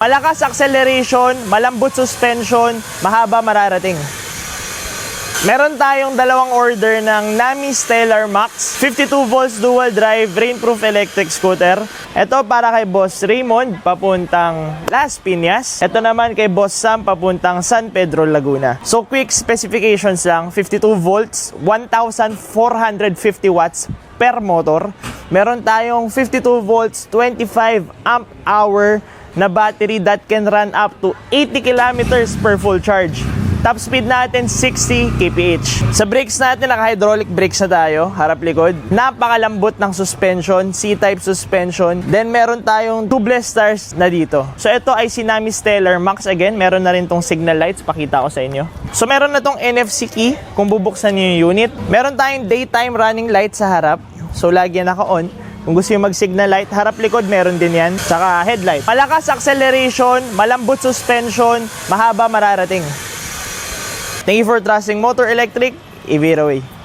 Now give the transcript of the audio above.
Malakas acceleration, malambot suspension, mahaba mararating. Meron tayong dalawang order ng Nami Stellar Max 52 volts dual drive rainproof electric scooter. Ito para kay Boss Raymond papuntang Las Piñas. Ito naman kay Boss Sam papuntang San Pedro, Laguna. So quick specifications lang, 52 volts, 1,450 watts per motor. Meron tayong 52 volts, 25 amp hour na battery that can run up to 80 kilometers per full charge. Top speed natin 60 kph. Sa brakes natin, naka-hydraulic brakes na tayo, harap-likod. Napakalambot ng suspension, C-type suspension. Then meron tayong tubeless stars na dito. So ito ay si Nami Stellar Max. Again, meron na rin tong signal lights, pakita ko sa inyo. So meron na tong NFC key kung bubuksan niyo yung unit. Meron tayong daytime running light sa harap. So lagi naka-on. Kung gusto nyo mag-signal light, harap-likod meron din yan. Tsaka headlight. Malakas acceleration, malambot suspension, mahaba mararating. Thank you for trusting Motor Electric. Evira Way.